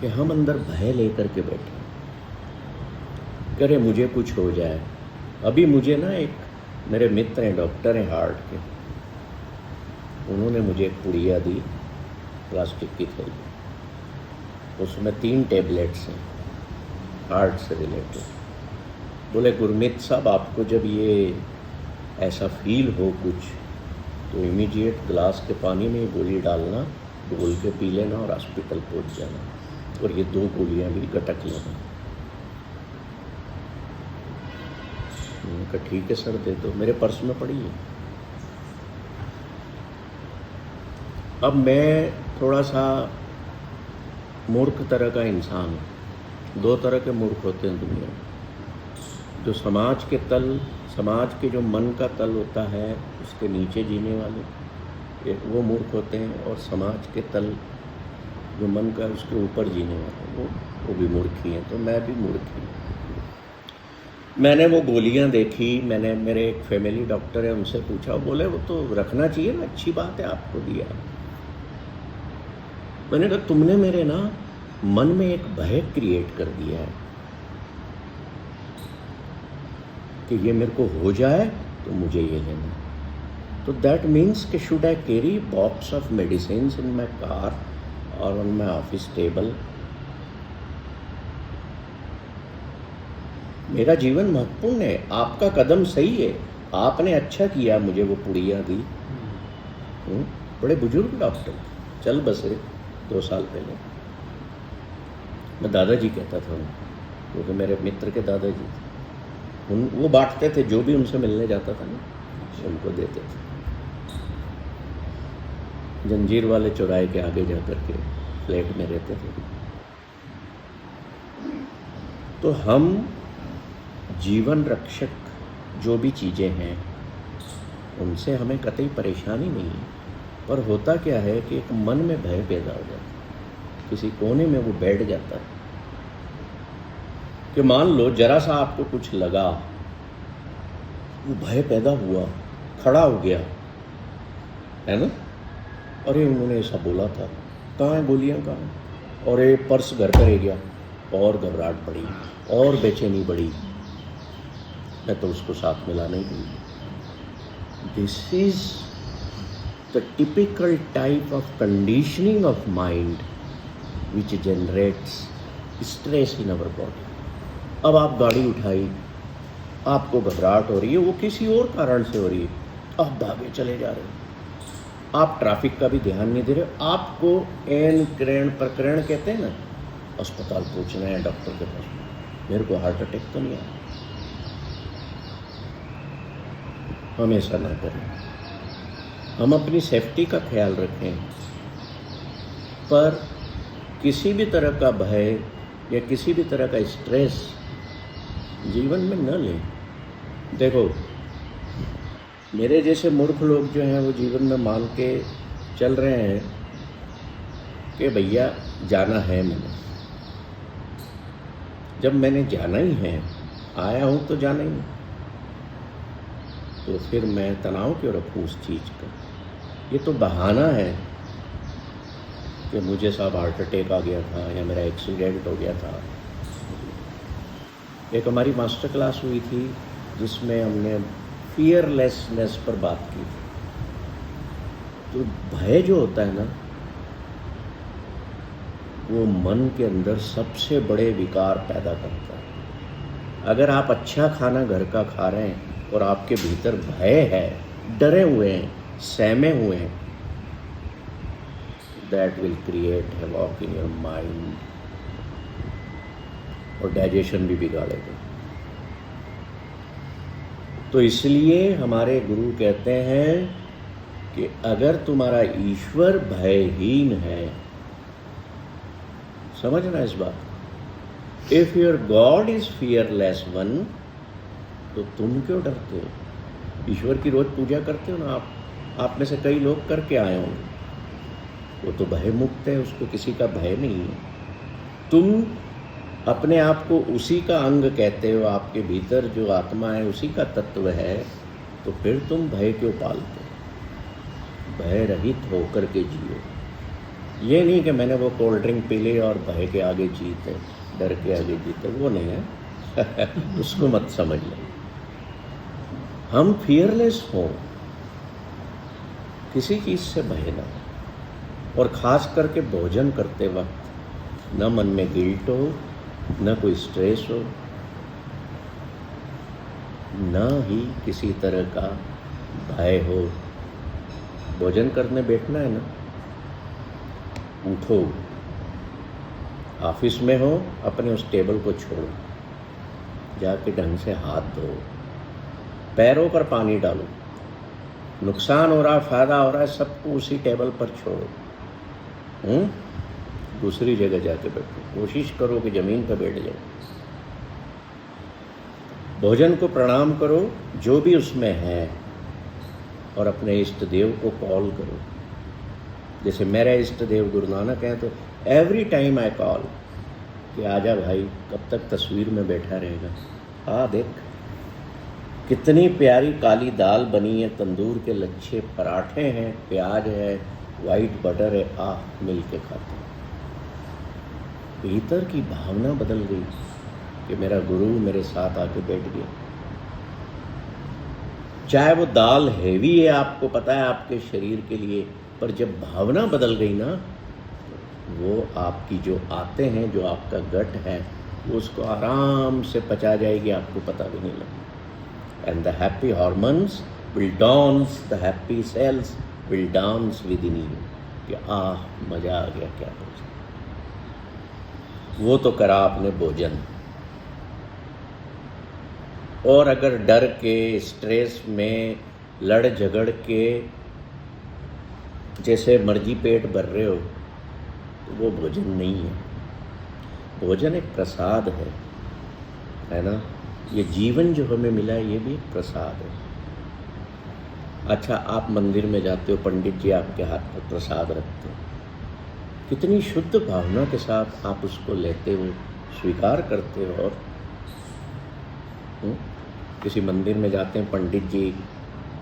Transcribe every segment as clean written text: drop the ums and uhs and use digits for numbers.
कि हम अंदर भय लेकर के बैठे, करे मुझे कुछ हो जाए। अभी मुझे ना एक मेरे मित्र हैं, डॉक्टर हैं हार्ट के, उन्होंने मुझे एक पुड़िया दी प्लास्टिक की थैली, उसमें 3 टैबलेट्स हैं हार्ट से रिलेटेड। बोले गुरमीत साहब, आपको जब ये ऐसा फील हो कुछ तो इमीडिएट ग्लास के पानी में ये गोली डालना, घोल के पी लेना और हॉस्पिटल पहुंच जाना, और ये 2 गोलियां भी गटक लेना। मैंने कहा ठीक है सर, दे दो, मेरे पर्स में पड़ी है। अब मैं थोड़ा सा मूर्ख तरह का इंसान हूँ। 2 तरह के मूर्ख होते हैं दुनिया में, जो समाज के जो मन का तल होता है उसके नीचे जीने वाले, एक वो मूर्ख होते हैं, और समाज के तल जो मन का उसके ऊपर जीने वाले वो भी मूर्ख ही हैं। तो मैं भी मूर्ख ही। मैंने वो गोलियां देखी, मैंने मेरे एक फैमिली डॉक्टर है उनसे पूछा, बोले वो तो रखना चाहिए ना, अच्छी बात है आपको दिया। मैंने कहा तुमने मेरे ना मन में एक भय क्रिएट कर दिया है कि ये मेरे को हो जाए तो मुझे ये लेना। तो दैट मीन्स कि should I carry box of medicine in my car और ऑन माई ऑफिस टेबल। मेरा जीवन महत्वपूर्ण है, आपका कदम सही है, आपने अच्छा किया मुझे वो पुड़िया दी। बड़े बुजुर्ग डॉक्टर चल बसे 2 साल पहले। मैं दादाजी कहता था उनको, क्योंकि मेरे मित्र के दादाजी थे। वो बांटते थे, जो भी उनसे मिलने जाता था ना उनको देते थे। जंजीर वाले चौराहे के आगे जाकर के फ्लैट में रहते थे। तो हम जीवन रक्षक जो भी चीज़ें हैं उनसे हमें कतई परेशानी नहीं है, पर होता क्या है कि एक मन में भय पैदा हो जाता है, किसी कोने में वो बैठ जाता है कि मान लो जरा सा आपको कुछ लगा, वो भय पैदा हुआ, खड़ा हो गया, है ना, अरे उन्होंने ऐसा बोला था, कहाँ है गोलियाँ, कहाँ है, और ये पर्स घर पर रह गया, और घबराहट बढ़ी और बेचैनी बढ़ी, मैं तो उसको साथ मिला नहीं दूँगी। This is the typical type of conditioning of mind which generates stress in our body. अब आप गाड़ी उठाई, आपको घबराहट हो रही है, वो किसी और कारण से हो रही है, आप भागे चले जा रहे हो, आप ट्रैफिक का भी ध्यान नहीं दे रहे, आपको एन क्रेण प्रकरण कहते हैं ना, अस्पताल पहुंचना है डॉक्टर के पास, मेरे को हार्ट अटैक तो नहीं आया। हम ऐसा ना करें, हम अपनी सेफ्टी का ख्याल रखें, पर किसी भी तरह का भय या किसी भी तरह का स्ट्रेस जीवन में न लें। देखो, मेरे जैसे मूर्ख लोग जो हैं वो जीवन में मान के चल रहे हैं कि भैया जाना है मैंने, जब मैंने जाना ही है, आया हूँ तो जाना ही, तो फिर मैं तनाव क्यों रखूँ उस चीज़ का। ये तो बहाना है कि मुझे साहब हार्ट अटैक आ गया था या मेरा एक्सीडेंट हो गया था। एक हमारी मास्टर क्लास हुई थी जिसमें हमने फियरलेसनेस पर बात की। तो भय जो होता है ना, वो मन के अंदर सबसे बड़े विकार पैदा करता है। अगर आप अच्छा खाना घर का खा रहे हैं और आपके भीतर भय है, डरे हुए हैं, सहमे हुए हैं, that will create havoc in your mind और डाइजेशन भी बिगाड़ेगा। तो इसलिए हमारे गुरु कहते हैं कि अगर तुम्हारा ईश्वर भयहीन है, समझना इस बात, if your God is fearless one, तो तुम क्यों डरते हो। ईश्वर की रोज पूजा करते हो ना आप में से कई लोग करके आए होंगे, वो तो भय मुक्त है, उसको किसी का भय नहीं है। तुम अपने आप को उसी का अंग कहते हो, आपके भीतर जो आत्मा है उसी का तत्व है, तो फिर तुम भय क्यों पालते हो। भय रहित होकर के जियो। ये नहीं कि मैंने वो कोल्ड ड्रिंक पी ली और भय के आगे जीते, डर के आगे जीते, वो नहीं है। उसको मत समझ लो। हम फियरलेस हों, किसी चीज़ से भय ना हो, और ख़ास करके भोजन करते वक्त न मन में गिल्ट हो, न कोई स्ट्रेस हो, न ही किसी तरह का भय हो। भोजन करने बैठना है ना, उठो, ऑफिस में हो, अपने उस टेबल को छोड़ो, जाके ढंग से हाथ धो, पैरों पर पानी डालो, नुकसान हो रहा है फ़ायदा हो रहा है सबको उसी टेबल पर छोड़ो। दूसरी जगह जाके बैठो, कोशिश करो कि ज़मीन पर बैठ जाओ। भोजन को प्रणाम करो जो भी उसमें है, और अपने इष्ट देव को कॉल करो। जैसे मेरे इष्ट देव गुरु नानक हैं, तो एवरी टाइम आई कॉल कि आजा भाई, कब तक तस्वीर में बैठा रहेगा। देख कितनी प्यारी काली दाल बनी है, तंदूर के लच्छे पराठे हैं, प्याज है, वाइट बटर है, मिल के खाते हैं। भीतर की भावना बदल गई कि मेरा गुरु मेरे साथ आके बैठ गया। चाहे वो दाल हैवी है, आपको पता है आपके शरीर के लिए, पर जब भावना बदल गई ना, वो आपकी जो आते हैं, जो आपका गट है, वो उसको आराम से पचा जाएगी, आपको पता भी नहीं लगेगा। And the happy hormones will dance, the happy cells will dance within you कि मज़ा आ गया, क्या भोजन। वो तो करा आपने भोजन। और अगर डर के, स्ट्रेस में, लड़ झगड़ के जैसे मर्जी पेट भर रहे हो, तो वो भोजन नहीं है। भोजन एक प्रसाद है ना। ये जीवन जो हमें मिला है, ये भी एक प्रसाद है। अच्छा, आप मंदिर में जाते हो, पंडित जी आपके हाथ पर प्रसाद रखते हो, कितनी शुद्ध भावना के साथ आप उसको लेते हो, स्वीकार करते हो। और किसी मंदिर में जाते हैं पंडित जी,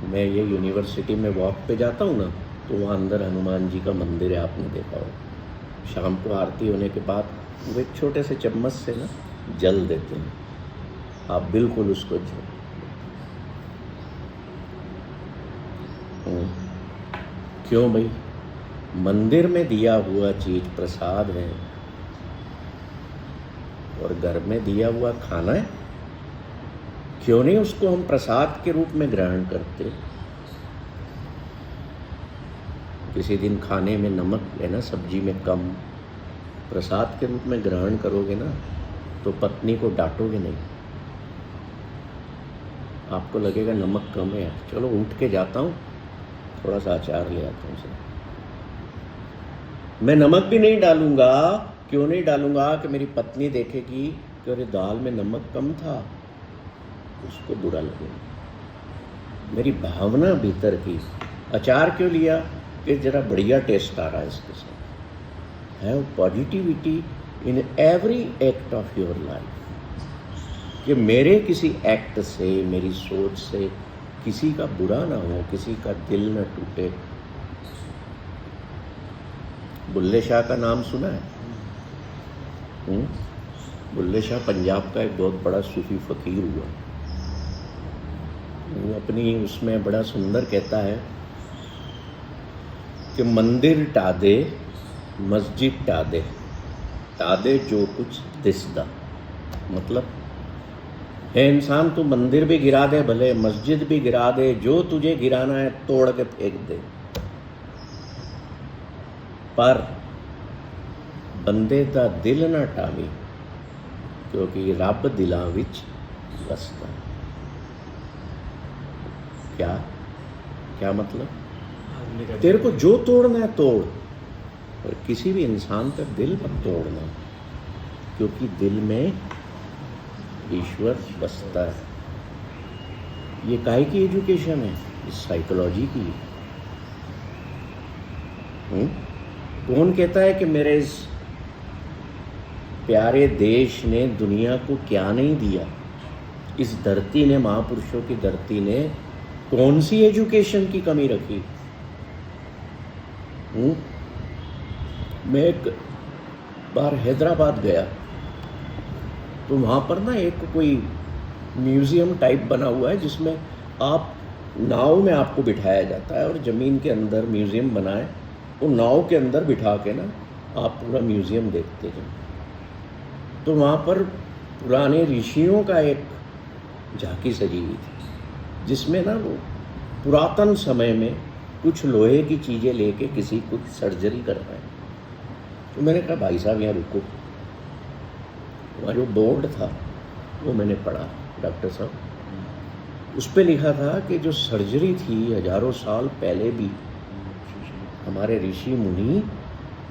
मैं ये यूनिवर्सिटी में वॉक पे जाता हूँ ना, तो वहाँ अंदर हनुमान जी का मंदिर है, आपने देखा हो। शाम को आरती होने के बाद वो एक छोटे से चम्मच से ना जल देते हैं, आप बिल्कुल उसको क्यों भाई, मंदिर में दिया हुआ चीज प्रसाद है, और घर में दिया हुआ खाना है, क्यों नहीं उसको हम प्रसाद के रूप में ग्रहण करते। किसी दिन खाने में नमक है ना, सब्जी में कम, प्रसाद के रूप में ग्रहण करोगे ना, तो पत्नी को डांटोगे नहीं, आपको लगेगा नमक कम है, चलो उठ के जाता हूँ, थोड़ा सा अचार ले आता हूँ सर। मैं नमक भी नहीं डालूंगा। क्यों नहीं डालूंगा? कि मेरी पत्नी देखेगी कि अरे दाल में नमक कम था, उसको बुरा लगेगा। मेरी भावना भीतर की। अचार क्यों लिया? कि जरा बढ़िया टेस्ट आ रहा है इसके साथ। Have positivity in every act of your life, कि मेरे किसी एक्ट से, मेरी सोच से किसी का बुरा ना हो, किसी का दिल ना टूटे। बुल्ले शाह का नाम सुना है? बुल्ले शाह पंजाब का एक बहुत बड़ा सूफी फकीर हुआ। वो अपनी उसमें बड़ा सुंदर कहता है कि मंदिर टादे मस्जिद टादे, टादे जो कुछ दिसदा। मतलब है इंसान, तू मंदिर भी गिरा दे, भले मस्जिद भी गिरा दे, जो तुझे गिराना है तोड़ के फेंक दे, पर बंदे दा दिल ना टावी, क्योंकि रब दिलां विच वसदा। क्या क्या मतलब? तेरे को जो तोड़ना है तोड़, और किसी भी इंसान का दिल मत तोड़ना, क्योंकि दिल में ईश्वर बसता है। ये काहे की एजुकेशन है? इस साइकोलॉजी की। कौन कहता है कि मेरे इस प्यारे देश ने दुनिया को क्या नहीं दिया? इस धरती ने, महापुरुषों की धरती ने कौन सी एजुकेशन की कमी रखी? मैं एक बार हैदराबाद गया तो वहाँ पर ना एक कोई म्यूज़ियम टाइप बना हुआ है जिसमें आप नाव में आपको बिठाया जाता है और ज़मीन के अंदर म्यूज़ियम बना है, वो नाव के अंदर बिठा के ना आप पूरा म्यूज़ियम देखते जाओ। तो वहाँ पर पुराने ऋषियों का एक झांकी सजी हुई थी जिसमें ना वो पुरातन समय में कुछ लोहे की चीज़ें लेके किसी को सर्जरी कर रहे हैं। तो मैंने कहा भाई साहब यहाँ रुको। वहाँ जो बोर्ड था वो मैंने पढ़ा, डॉक्टर साहब, उस पर लिखा था कि जो सर्जरी थी हजारों साल पहले भी हमारे ऋषि मुनि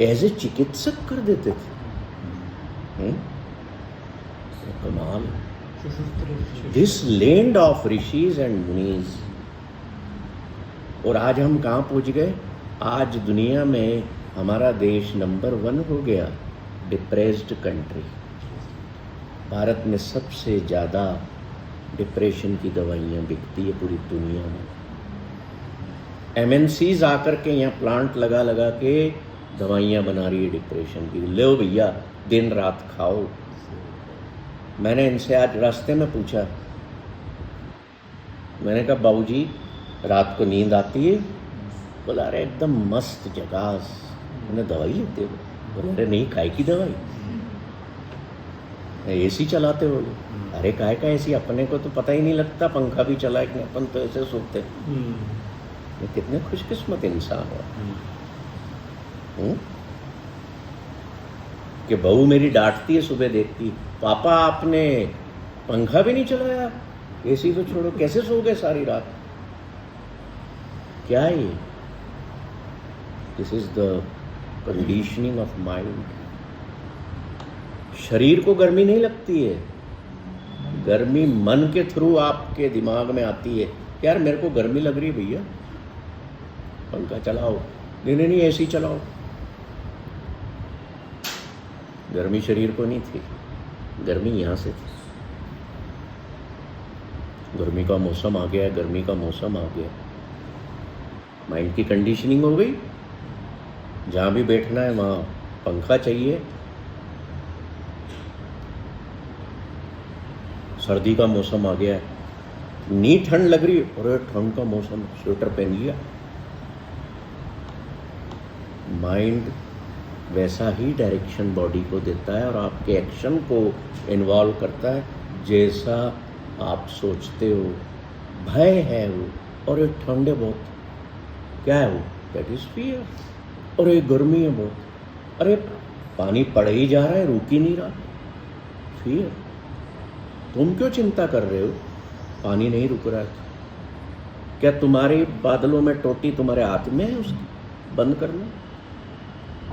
एज ए चिकित्सक कर देते थे। कमाल। This land of rishis and munis. और आज हम कहाँ पहुँच गए? आज दुनिया में हमारा देश नंबर 1 हो गया डिप्रेस्ड कंट्री। भारत में सबसे ज़्यादा डिप्रेशन की दवाइयाँ बिकती है पूरी दुनिया में। MNCs आकर के यहाँ प्लांट लगा लगा के दवाइयाँ बना रही है डिप्रेशन की। लो भैया दिन रात खाओ। मैंने इनसे आज रास्ते में पूछा, मैंने कहा बाबूजी रात को नींद आती है? बोला अरे एकदम मस्त जगास। उन्हें दवाई लेते हो? बोला अरे नहीं, काय की दवाई? AC चलाते हो? अरे काय का AC? अपने को तो पता ही नहीं लगता पंखा भी चला है कि अपन तो ऐसे सोते। ये कितने खुशकिस्मत इंसान हो कि बहू मेरी डांटती है, सुबह देखती, पापा आपने पंखा भी नहीं चलाया, AC तो छोड़ो, कैसे सो गए सारी रात? क्या है ये? This is the conditioning of mind. शरीर को गर्मी नहीं लगती है, गर्मी मन के थ्रू आपके दिमाग में आती है। यार मेरे को गर्मी लग रही है भैया, पंखा चलाओ। नहीं नहीं नहीं, AC चलाओ। गर्मी शरीर को नहीं थी, गर्मी यहाँ से थी। गर्मी का मौसम आ गया, गर्मी का मौसम आ गया। माइंड की कंडीशनिंग हो गई, जहाँ भी बैठना है वहाँ पंखा चाहिए। सर्दी का मौसम आ गया है, नी ठंड लग रही है, और ठंड का मौसम, स्वेटर पहन लिया। माइंड वैसा ही डायरेक्शन बॉडी को देता है और आपके एक्शन को इन्वॉल्व करता है जैसा आप सोचते हो। भय है वो, और एक ठंड है बहुत, क्या है वो? That is fear. और एक गर्मी है बहुत, अरे पानी पड़ ही जा रहा है, रुक ही नहीं रहा, फियर। तुम क्यों चिंता कर रहे हो? पानी नहीं रुक रहा है। क्या तुम्हारे बादलों में टोटी तुम्हारे हाथ में है उसकी बंद करना?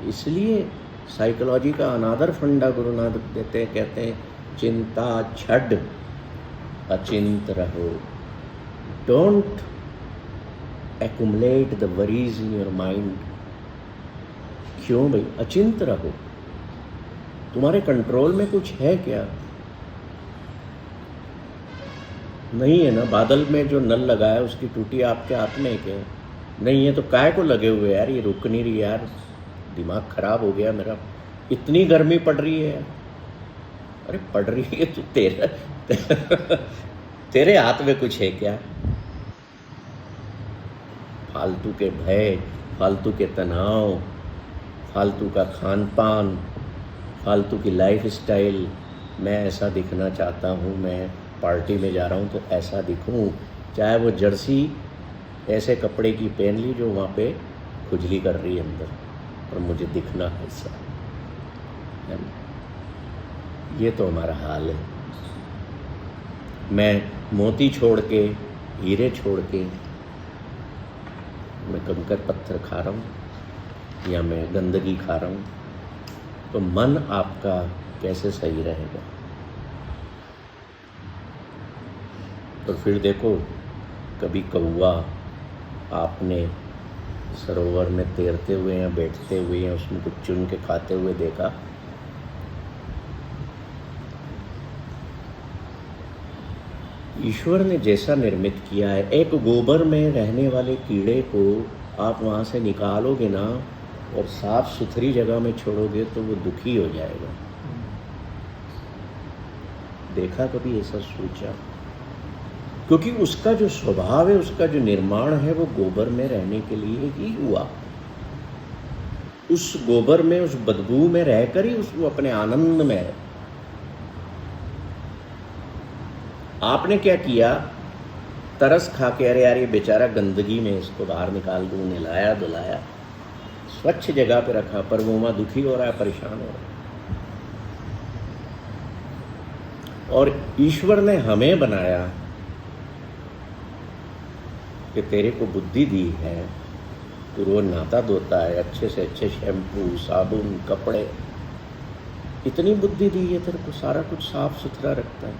इसलिए साइकोलॉजी का अनादर फंडा गुरुनानक देते हैं, कहते हैं चिंता छड़ अचिंत रहो। Don't accumulate the worries in your mind. क्यों भाई? अचिंत रहो। तुम्हारे कंट्रोल में कुछ है क्या? नहीं है ना। बादल में जो नल लगा है उसकी टूटी आपके हाथ में है क्या? नहीं है तो काय को लगे हुए यार, ये रुक नहीं रही यार, दिमाग खराब हो गया मेरा, इतनी गर्मी पड़ रही है। अरे पड़ रही है तो तेरे हाथ में कुछ है क्या? फालतू के भय, फालतू के तनाव, फालतू का खान पान, फालतू की लाइफ स्टाइल। मैं ऐसा दिखना चाहता हूँ, मैं पार्टी में जा रहा हूँ तो ऐसा दिखूँ, चाहे वो जर्सी ऐसे कपड़े की पहन ली जो वहाँ पे खुजली कर रही है अंदर, और मुझे दिखना ऐसा है। ये तो हमारा हाल है। मैं मोती छोड़ के, हीरे छोड़ के मैं कंकर पत्थर खा रहा हूँ या मैं गंदगी खा रहा हूँ, तो मन आपका कैसे सही रहेगा? तो फिर देखो, कभी कौवा आपने सरोवर में तैरते हुए या बैठते हुए या उसमें कुछ चुन के खाते हुए देखा? ईश्वर ने जैसा निर्मित किया है, एक गोबर में रहने वाले कीड़े को आप वहाँ से निकालोगे ना और साफ सुथरी जगह में छोड़ोगे तो वो दुखी हो जाएगा। देखा कभी ऐसा सोचा? क्योंकि उसका जो स्वभाव है, उसका जो निर्माण है, वो गोबर में रहने के लिए ही हुआ। उस गोबर में, उस बदबू में रहकर ही उसको अपने आनंद में है। आपने क्या किया? तरस खा के, अरे यार ये बेचारा गंदगी में, इसको बाहर निकाल दूं, नहलाया धुलाया, स्वच्छ जगह पे रखा, पर वो वहां दुखी हो रहा है, परेशान हो रहा है। और ईश्वर ने हमें बनाया कि तेरे को बुद्धि दी है, तो रोज नहाता धोता है, अच्छे से अच्छे शैम्पू, साबुन, कपड़े, इतनी बुद्धि दी है तेरे को, सारा कुछ साफ सुथरा रखता है,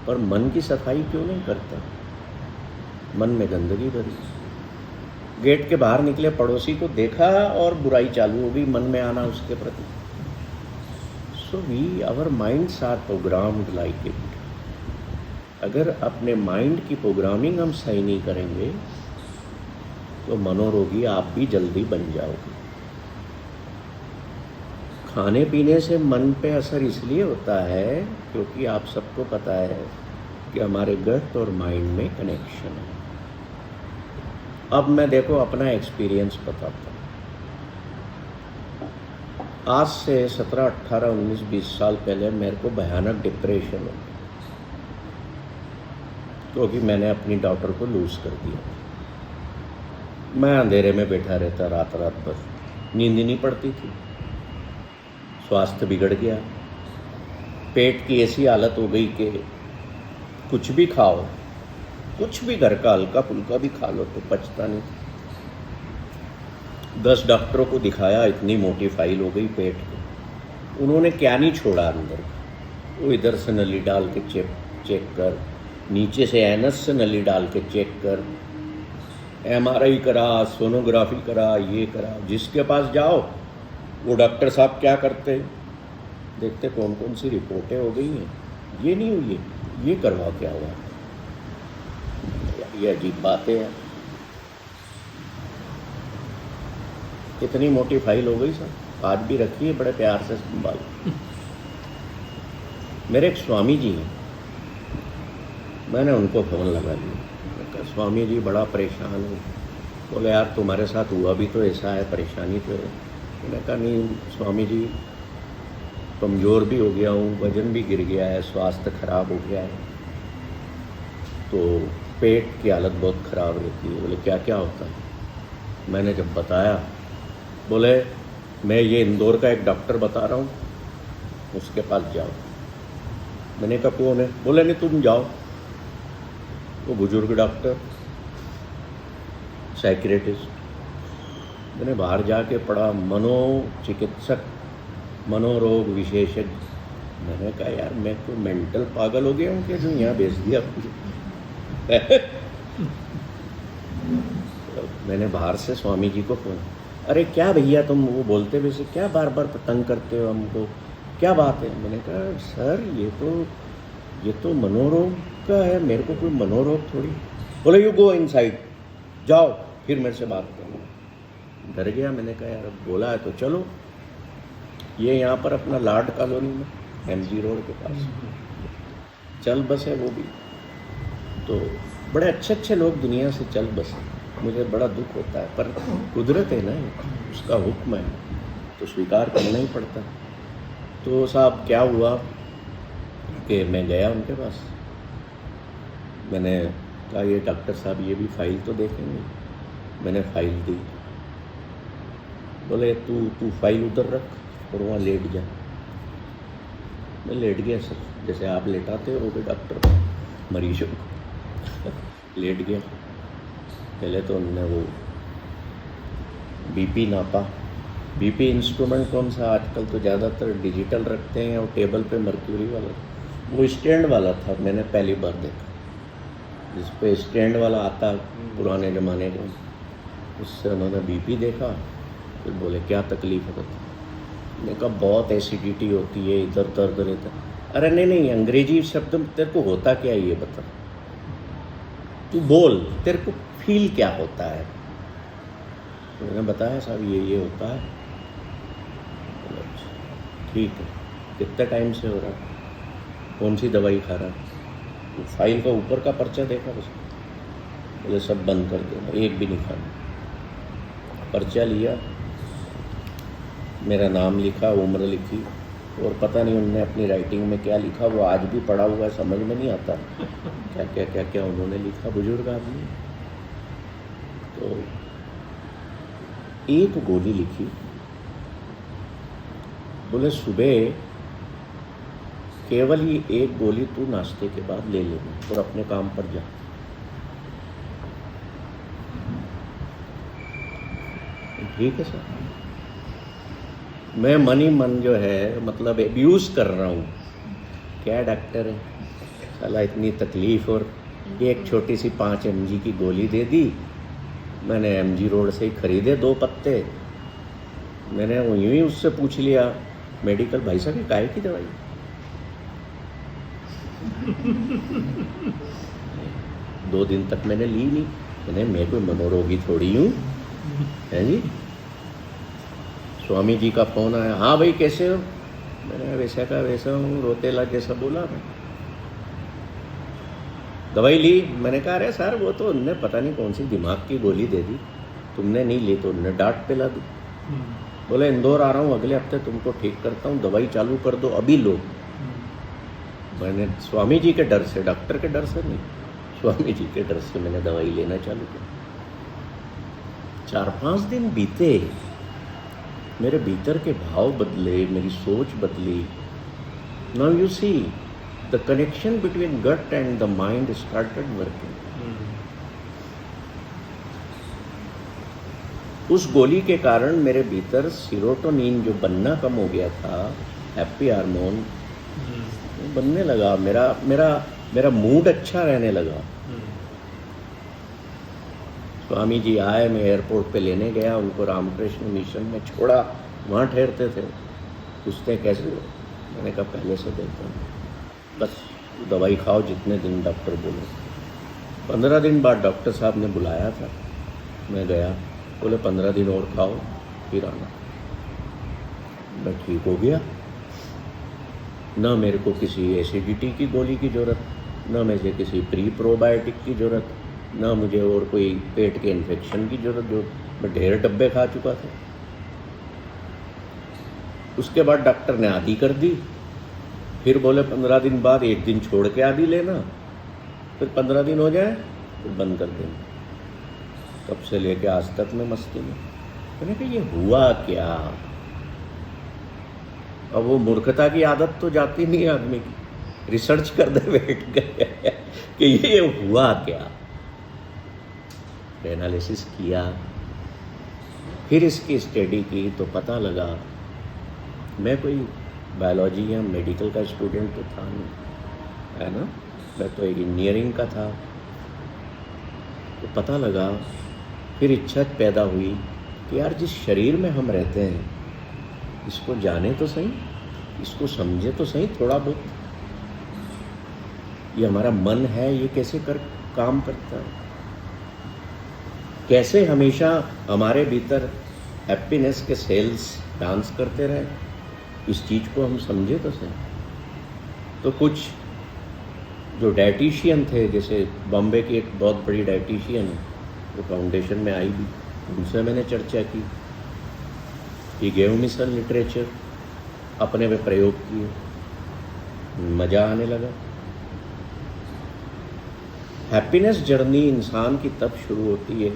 पर मन की सफाई क्यों नहीं करता? मन में गंदगी भरी। गेट के बाहर निकले, पड़ोसी को देखा और बुराई चालू हो गई, मन में आना उसके प्रति। So we, our minds are programmed like it. अगर अपने माइंड की प्रोग्रामिंग हम सही नहीं करेंगे तो मनोरोगी आप भी जल्दी बन जाओगे। खाने पीने से मन पे असर इसलिए होता है क्योंकि आप सबको पता है कि हमारे गट और माइंड में कनेक्शन है। अब मैं देखो अपना एक्सपीरियंस बताता हूँ। आज से 17, 18, 19, 20 साल पहले मेरे को भयानक डिप्रेशन हो गया क्योंकि मैंने अपनी डॉटर को लूज कर दिया। मैं अंधेरे में बैठा रहता रात रात भर, नींद ही नहीं पड़ती थी, स्वास्थ्य बिगड़ गया, पेट की ऐसी हालत हो गई कि कुछ भी खाओ, कुछ भी घर का हल्का फुल्का भी खा लो तो पचता नहीं। 10 डॉक्टरों को दिखाया, इतनी मोटी फाइल हो गई पेट की। उन्होंने क्या नहीं छोड़ा अंदर, वो इधर से नली डाल के चेक कर, नीचे से एनस से नली डाल के चेक कर, MRI करा, सोनोग्राफी करा, ये करा। जिसके पास जाओ वो डॉक्टर साहब क्या करते, देखते कौन कौन सी रिपोर्टें हो गई हैं, ये नहीं हुई है, ये करवा क्या हुआ। ये अजीब बात है। इतनी मोटी फाइल हो गई सर, आज भी रखी है, बड़े प्यार से संभाल। मेरे एक स्वामी जी हैं, मैंने उनको फ़ोन लगा दिया, स्वामी जी बड़ा परेशान हूँ। बोले यार तुम्हारे साथ हुआ भी तो ऐसा है, परेशानी तो है। मैंने कहा नहीं स्वामी जी, कमज़ोर भी हो गया हूँ, वज़न भी गिर गया है, स्वास्थ्य खराब हो गया है, तो पेट की हालत बहुत ख़राब रहती है। बोले क्या क्या होता है? मैंने जब बताया, बोले मैं ये इंदौर का एक डॉक्टर बता रहा हूँ, उसके पास जाओ। मैंने कहा कौन है? बोले नहीं तुम जाओ। वो बुजुर्ग डॉक्टर, साइकियाट्रिस्ट। मैंने बाहर जाके पढ़ा, मनोचिकित्सक, मनोरोग विशेषज्ञ। मैंने कहा यार मैं तो मेंटल पागल हो गया हूँ कि जो यहाँ भेज दिया मुझे। मैंने बाहर से स्वामी जी को फोन, अरे क्या भैया तुम वो बोलते वैसे क्या बार बार तंग करते हो हमको, क्या बात है? मैंने कहा सर ये तो मनोरोग का है, मेरे को कोई मनोरोग थोड़ी। बोले यू गो इनसाइड, जाओ फिर मेरे से बात करो। डर गया। मैंने कहा यार अब बोला है तो चलो। ये यहाँ पर अपना लाड कॉलोनी में MG रोड के पास चल बस है वो भी। तो बड़े अच्छे अच्छे लोग दुनिया से चल बसे, मुझे बड़ा दुख होता है, पर कुदरत है ना, उसका हुक्म है तो स्वीकार करना ही पड़ता। तो साहब क्या हुआ कि मैं गया उनके पास, मैंने कहा ये डॉक्टर साहब ये भी फाइल तो देखेंगे। मैंने फाइल दी, बोले तू फाइल उधर रख और वहाँ लेट जा। मैं लेट गया सर, जैसे आप लेटाते हो भी डॉक्टर मरीजों को। लेट गया। पहले तो उन्होंने वो BP नापा। BP इंस्ट्रूमेंट कौन सा, आजकल तो ज़्यादातर डिजिटल रखते हैं, और टेबल पे मर्क्यूरी वाला, वो स्टैंड वाला था, मैंने पहली बार देखा जिस पे स्टैंड वाला आता पुराने ज़माने का। उससे उन्होंने BP देखा, फिर बोले क्या तकलीफ़ होती है? मैंने कहा बहुत एसिडिटी होती है, इधर दर्द रहता है। अरे नहीं अंग्रेजी शब्द तेरे को होता क्या है ये बता, तू बोल तेरे को फील क्या होता है? तो मैंने बताया साहब ये होता है। ठीक है, कितने टाइम से हो रहा है, कौन सी दवाई खा रहा है? वो फाइल का ऊपर का पर्चा देखा उसने, बोले सब बंद कर देना, एक भी नहीं खाना। पर्चा लिया, मेरा नाम लिखा, उम्र लिखी, और पता नहीं उन्होंने अपनी राइटिंग में क्या लिखा, वो आज भी पढ़ा हुआ है, समझ में नहीं आता क्या क्या क्या क्या उन्होंने लिखा, बुजुर्ग आदमी। तो एक गोली लिखी, बोले सुबह केवल ये एक गोली तू नाश्ते के बाद ले लेना और अपने काम पर जा। ठीक है सर, मैं मन ही मन जो है मतलब एब्यूज़ कर रहा हूँ, क्या डॉक्टर है साला, इतनी तकलीफ़ और एक छोटी सी 5 mg की गोली दे दी। मैंने MG रोड से ही ख़रीदे 2 पत्ते। मैंने यूँ ही उससे पूछ लिया, मेडिकल भाई साहब ये काहे की दवाई? 2 दिन तक मैंने ली नहीं। मैंने मैं कोई मनोरोगी थोड़ी हूँ, है जी। स्वामी जी का फ़ोन आया, हाँ भाई कैसे हो? मैंने वैसा का वैसा हूँ, रोते ला जैसा बोला मैं। दवाई ली, मैंने कहा अरे सर वो तो उनने पता नहीं कौन सी दिमाग की गोली दे दी, तुमने नहीं ली तो उनने डांट पिला दी। बोले इंदौर आ रहा हूँ अगले हफ्ते, तुमको ठीक करता हूँ, दवाई चालू कर दो अभी लो। मैंने स्वामी जी के डर से, डॉक्टर के डर से नहीं, स्वामी जी के डर से मैंने दवाई लेना चालू किया। 4-5 दिन बीते, मेरे भीतर के भाव बदले, मेरी सोच बदली। Now you see the connection between gut and the mind started working. उस गोली के कारण मेरे भीतर सीरोटोनिन जो बनना कम हो गया था, हैप्पी हार्मोन बनने लगा, मेरा मूड अच्छा रहने लगा। स्वामी जी आए, मैं एयरपोर्ट पे लेने गया, उनको रामकृष्ण मिशन में छोड़ा, वहाँ ठहरते थे। पूछते कैसे हो? मैंने कहा पहले से देता हूँ, बस दवाई खाओ जितने दिन डॉक्टर बोले। 15 दिन बाद डॉक्टर साहब ने बुलाया था, मैं गया, बोले 15 दिन और खाओ फिर आना। मैं ठीक हो गया, ना मेरे को किसी एसिडिटी की गोली की ज़रूरत, ना मुझे किसी प्री प्रोबायोटिक की ज़रूरत, ना मुझे और कोई पेट के इन्फेक्शन की ज़रूरत, जो मैं ढेर डब्बे खा चुका था। उसके बाद डॉक्टर ने आदि कर दी, फिर बोले 15 दिन बाद 1 दिन छोड़ के आदि लेना, फिर 15 दिन हो जाए फिर बंद कर देना। तब से लेके आज तक मैं मस्ती में। मैंने कहा ये हुआ क्या? अब वो मूर्खता की आदत तो जाती नहीं है आदमी की, रिसर्च कर दे बैठ गए कि ये हुआ क्या। एनालिसिस किया, फिर इसकी स्टडी की तो पता लगा, मैं कोई बायोलॉजी या मेडिकल का स्टूडेंट तो था नहीं, है ना, मैं तो एक इंजीनियरिंग का था। तो पता लगा, फिर इच्छा पैदा हुई कि यार जिस शरीर में हम रहते हैं इसको जाने तो सही, इसको समझे तो सही थोड़ा बहुत। ये हमारा मन है, ये कैसे काम करता है, कैसे हमेशा हमारे भीतर हैप्पीनेस के सेल्स डांस करते रहे, इस चीज़ को हम समझे तो सही। तो कुछ जो डाइटिशियन थे, जैसे बॉम्बे की एक बहुत बड़ी डाइटिशियन है, वो फाउंडेशन में आई भी, उनसे मैंने चर्चा की, ये गेव मी सम लिटरेचर, अपने पे प्रयोग किए, मज़ा आने लगा। हैप्पीनेस जर्नी इंसान की तब शुरू होती है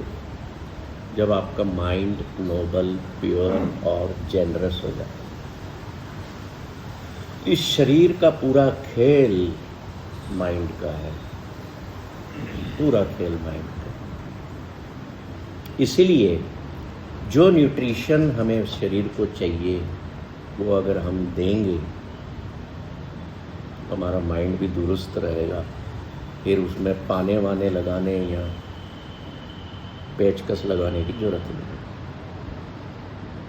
जब आपका माइंड नोबल, प्योर और जेनरस हो जाता है। इस शरीर का पूरा खेल माइंड का है, पूरा खेल माइंड का। इसीलिए जो न्यूट्रिशन हमें शरीर को चाहिए वो अगर हम देंगे तो हमारा माइंड भी दुरुस्त रहेगा। फिर उसमें पाने वाने लगाने या पेचकस लगाने की जरूरत नहीं।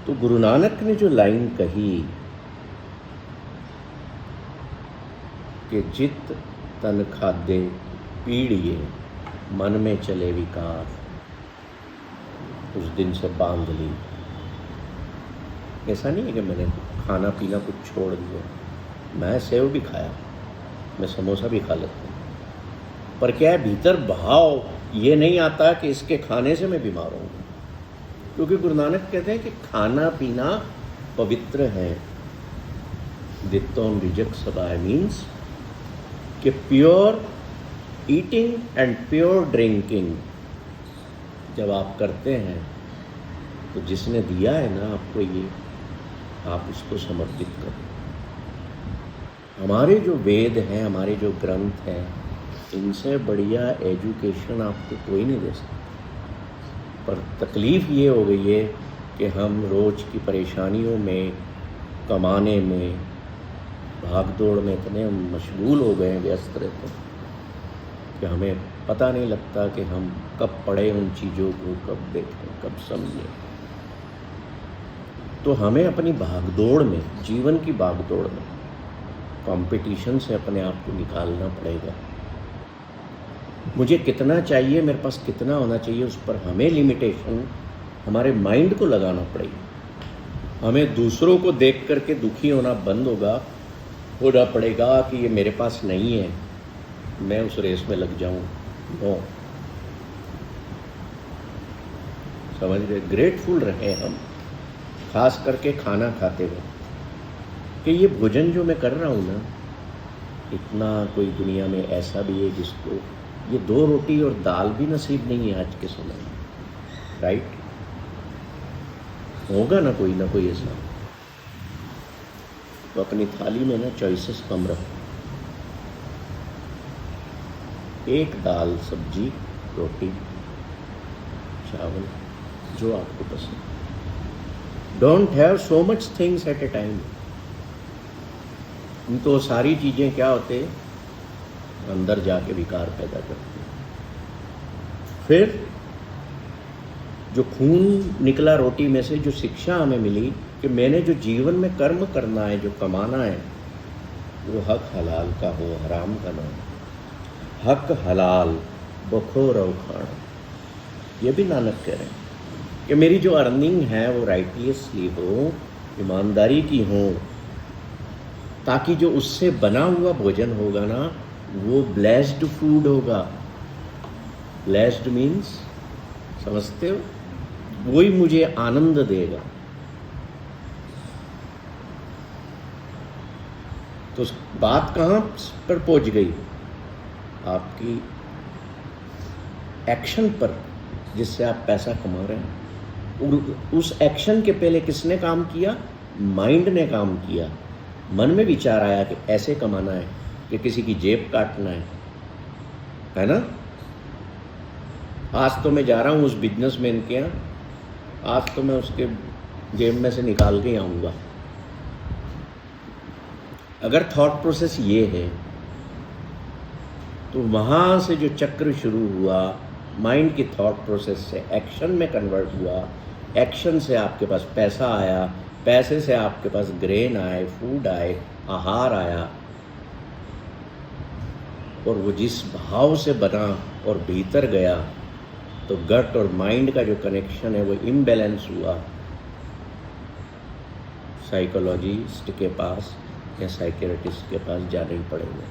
तो गुरु नानक ने जो लाइन कही कि जित तन खादे पीड़िए मन में चले विकार, उस दिन से बांध ली। ऐसा नहीं है कि मैंने खाना पीना कुछ छोड़ दिया। मैं सेव भी खाया, मैं समोसा भी खा लेता हूँ, पर क्या है भीतर भाव ये नहीं आता कि इसके खाने से मैं बीमार हूँ। क्योंकि गुरु नानक कहते हैं कि खाना पीना पवित्र है। दित्तों रिजक सबाय मीन्स कि pure eating and pure drinking जब आप करते हैं तो जिसने दिया है ना आपको ये, आप उसको समर्पित करो। हमारे जो वेद हैं, हमारे जो ग्रंथ हैं, इनसे बढ़िया एजुकेशन आपको कोई नहीं दे सकता। पर तकलीफ़ ये हो गई है कि हम रोज़ की परेशानियों में, कमाने में, भाग दौड़ में इतने मशगूल हो गए हैं, व्यस्त रहते हैं कि हमें पता नहीं लगता कि हम कब पढ़ें उन चीज़ों को, कब देखें, कब समझें। तो हमें अपनी भागदौड़ में, जीवन की भागदौड़ में, कंपटीशन से अपने आप को निकालना पड़ेगा। मुझे कितना चाहिए, मेरे पास कितना होना चाहिए, उस पर हमें लिमिटेशन हमारे माइंड को लगाना पड़ेगा। हमें दूसरों को देख करके दुखी होना बंद होना पड़ेगा कि ये मेरे पास नहीं है, मैं उस रेस में लग जाऊं। नो, समझ गए? ग्रेटफुल रहे हम, खास करके खाना खाते हुए, कि ये भोजन जो मैं कर रहा हूँ ना, इतना कोई दुनिया में ऐसा भी है जिसको ये 2 रोटी और दाल भी नसीब नहीं है आज के समय में, राइट? होगा ना कोई ऐसा। तो अपनी थाली में ना चॉइसेस कम रखो। एक दाल, सब्जी, रोटी, चावल, जो आपको पसंद। Don't have so much things at A time. तो सारी चीज़ें क्या होते हैं, अंदर जाके विकार पैदा करती हैं। फिर जो खून निकला रोटी में से, जो शिक्षा हमें मिली कि मैंने जो जीवन में कर्म करना है, जो कमाना है, वो हक हलाल का हो, हराम का ना हो। हक हलाल बखो रव खाना, ये भी नानक कह रहे हैं कि मेरी जो अर्निंग है वो राइटियसली हो, ईमानदारी की हो, ताकि जो उससे बना हुआ भोजन होगा ना, वो ब्लेस्ड फूड होगा। ब्लेस्ड मीन्स, समझते हो? वही मुझे आनंद देगा। तो बात कहाँ पर पहुंच गई? आपकी एक्शन पर, जिससे आप पैसा कमा रहे हैं। उस एक्शन के पहले किसने काम किया? माइंड ने काम किया। मन में विचार आया कि ऐसे कमाना है, कि किसी की जेब काटना है ना? आज तो मैं जा रहा हूँ उस बिजनेसमैन के यहाँ, आज तो मैं उसके जेब में से निकाल के आऊँगा। अगर थॉट प्रोसेस ये है, तो वहाँ से जो चक्र शुरू हुआ, माइंड की थॉट प्रोसेस से एक्शन में कन्वर्ट हुआ, एक्शन से आपके पास पैसा आया, पैसे से आपके पास ग्रेन आए, फूड आए, आहार आया, और वो जिस भाव से बना और भीतर गया, तो गट और माइंड का जो कनेक्शन है वो इम्बैलेंस हुआ। साइकोलॉजिस्ट के पास या साइकियाट्रिस्ट के पास जाना ही पड़ेगा,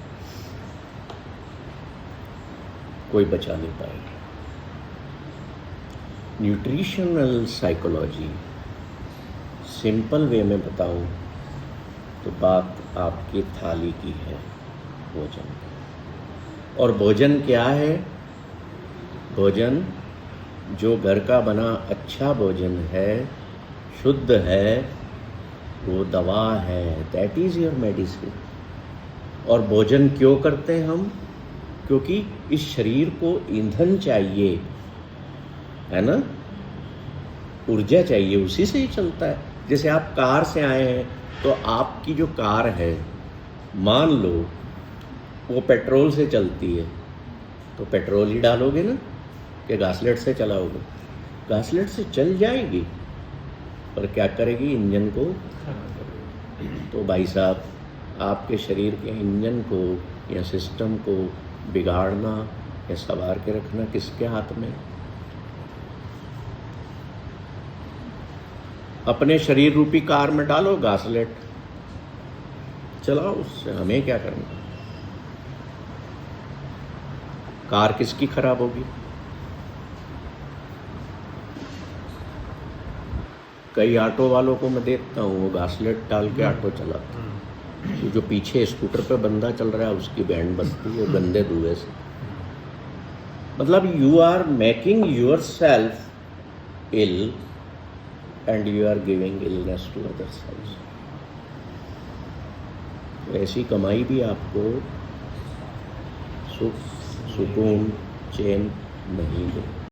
कोई बचा नहीं पाएगा। न्यूट्रिशनल साइकोलॉजी, सिंपल वे में बताऊं तो बात आपकी थाली की है, भोजन। और भोजन क्या है? भोजन जो घर का बना अच्छा भोजन है, शुद्ध है, वो दवा है। That is your medicine. और भोजन क्यों करते हैं हम? क्योंकि इस शरीर को ईंधन चाहिए, है ना? ऊर्जा चाहिए, उसी से ही चलता है। जैसे आप कार से आए हैं, तो आपकी जो कार है, मान लो वो पेट्रोल से चलती है, तो पेट्रोल ही डालोगे ना, कि घासलेट से चलाओगे? घासलेट से चल जाएगी, पर क्या करेगी? इंजन को। तो भाई साहब, आपके शरीर के इंजन को या सिस्टम को बिगाड़ना या संवार के रखना किसके हाथ में? अपने शरीर रूपी कार में डालो घासलेट, चलाओ उससे, हमें क्या करना। कार किसकी खराब होगी? कई ऑटो वालों को मैं देखता हूँ वो घासलेट डाल के ऑटो चलाता है, जो पीछे स्कूटर पे बंदा चल रहा है उसकी बैंड बजती है गंदे धुएं से। मतलब you are making yourself ill and you are giving illness to others also. ऐसी कमाई भी आपको सुख, सुकून, चैन नहीं देती।